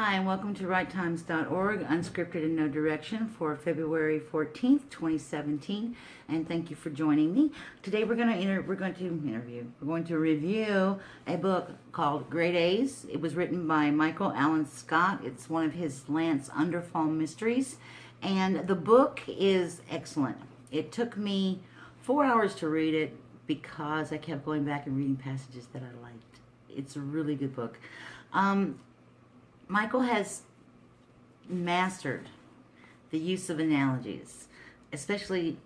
Hi, and welcome to righttimes.org, Unscripted and No Direction for February 14th, 2017. And thank you for joining me. Today we're going to review a book called Daze. It was written by Michael Allen Scott. It's one of his Lance Underfall mysteries. And the book is excellent. It took me 4 hours to read it because I kept going back and reading passages that I liked. It's a really good book. Michael has mastered the use of analogies, especially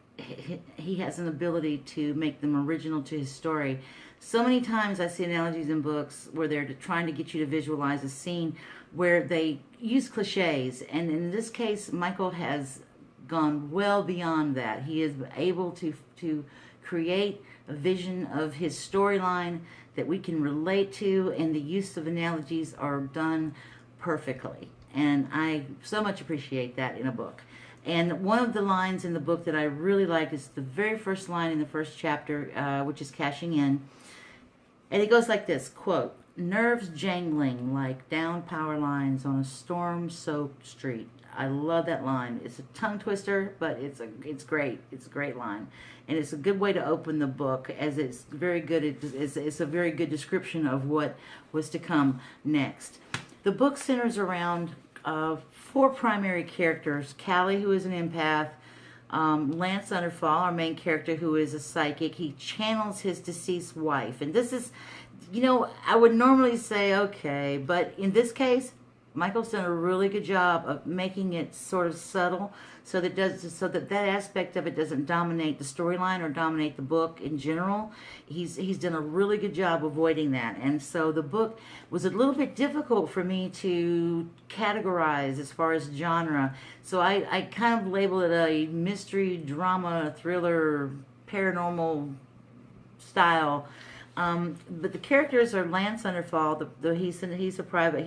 he has an ability to make them original to his story. So many times I see analogies in books where they're trying to get you to visualize a scene where they use cliches, and in this case Michael has gone well beyond that. He is able to create a vision of his storyline that we can relate to, and the use of analogies are done perfectly, and I so much appreciate that in a book. And one of the lines in the book that I really like is the very first line in the first chapter, which is cashing in, and it goes like this, quote, "Nerves jangling like down power lines on a storm-soaked street." I love that line. It's a tongue twister, but it's great. It's a great line, and it's a good way to open the book, as it's very good. It's a very good description of what was to come next. The book centers around 4 primary characters: Callie, who is an empath; Lance Underfall, our main character, who is a psychic. He channels his deceased wife, and this is, I would normally say okay, but in this case, Michael's done a really good job of making it sort of subtle, so that that aspect of it doesn't dominate the storyline or dominate the book in general. He's done a really good job avoiding that, and so the book was a little bit difficult for me to categorize as far as genre. So I kind of label it a mystery, drama, thriller, paranormal style. But the characters are Lance Underfall. He's a private.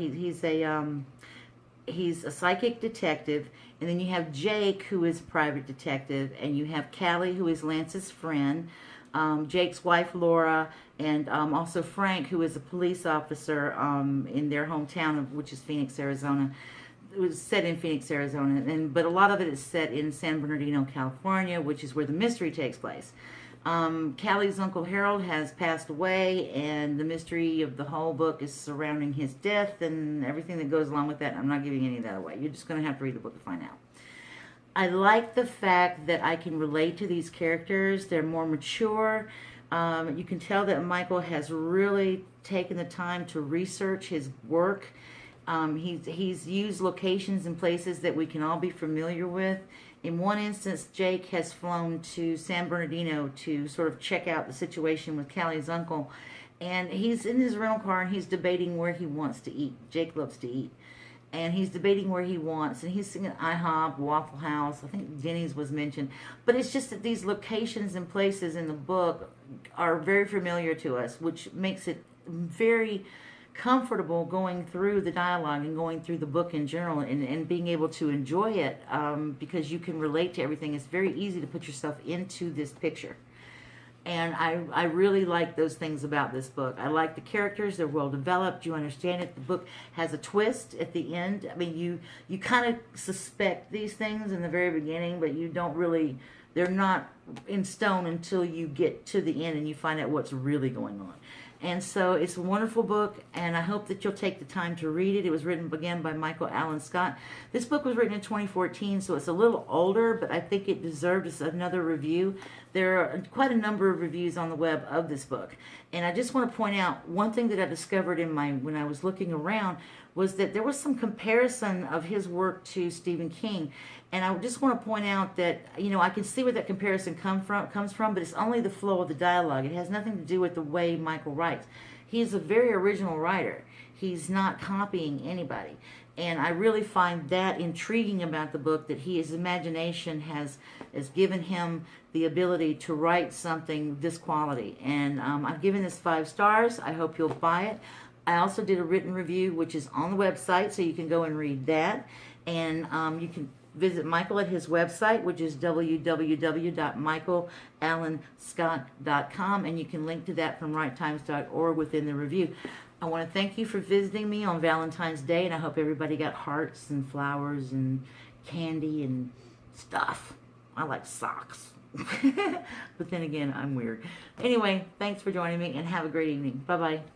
He's a psychic detective, and then you have Jake, who is a private detective, and you have Callie, who is Lance's friend, Jake's wife Laura, and also Frank, who is a police officer in their hometown, which is Phoenix, Arizona. It was set in Phoenix, Arizona, but a lot of it is set in San Bernardino, California, which is where the mystery takes place. Callie's Uncle Harold has passed away, and the mystery of the whole book is surrounding his death and everything that goes along with that. I'm not giving any of that away. You're just going to have to read the book to find out. I like the fact that I can relate to these characters. They're more mature. You can tell that Michael has really taken the time to research his work. He's used locations and places that we can all be familiar with. In one instance, Jake has flown to San Bernardino to sort of check out the situation with Callie's uncle, and he's in his rental car and he's debating where he wants to eat. Jake loves to eat, and he's debating where he wants, and he's thinking IHOP, Waffle House, I think Denny's was mentioned, but it's just that these locations and places in the book are very familiar to us, which makes it very comfortable going through the dialogue and going through the book in general, and being able to enjoy it because you can relate to everything. It's very easy to put yourself into this picture, and I really like those things about this book. I like the characters. They're well developed. You understand it. The book has a twist at the end. I mean, you kind of suspect these things in the very beginning, but you don't really, they're not in stone until you get to the end and you find out what's really going on. And so it's a wonderful book, and I hope that you'll take the time to read it. It was written again by Michael Allen Scott. This book was written in 2014, so it's a little older, but I think it deserves another review. There are quite a number of reviews on the web of this book, and I just want to point out one thing that I discovered when I was looking around was that there was some comparison of his work to Stephen King. And I just want to point out that, I can see where that comparison comes from, but it's only the flow of the dialogue. It has nothing to do with the way Michael writes. He is a very original writer. He's not copying anybody. And I really find that intriguing about the book, that his imagination has given him the ability to write something this quality. And I've given this 5 stars. I hope you'll buy it. I also did a written review, which is on the website, so you can go and read that. And you can visit Michael at his website, which is www.michaelallanscott.com, and you can link to that from righttimes.org within the review. I want to thank you for visiting me on Valentine's Day, and I hope everybody got hearts and flowers and candy and stuff. I like socks. But then again, I'm weird. Anyway, thanks for joining me, and have a great evening. Bye-bye.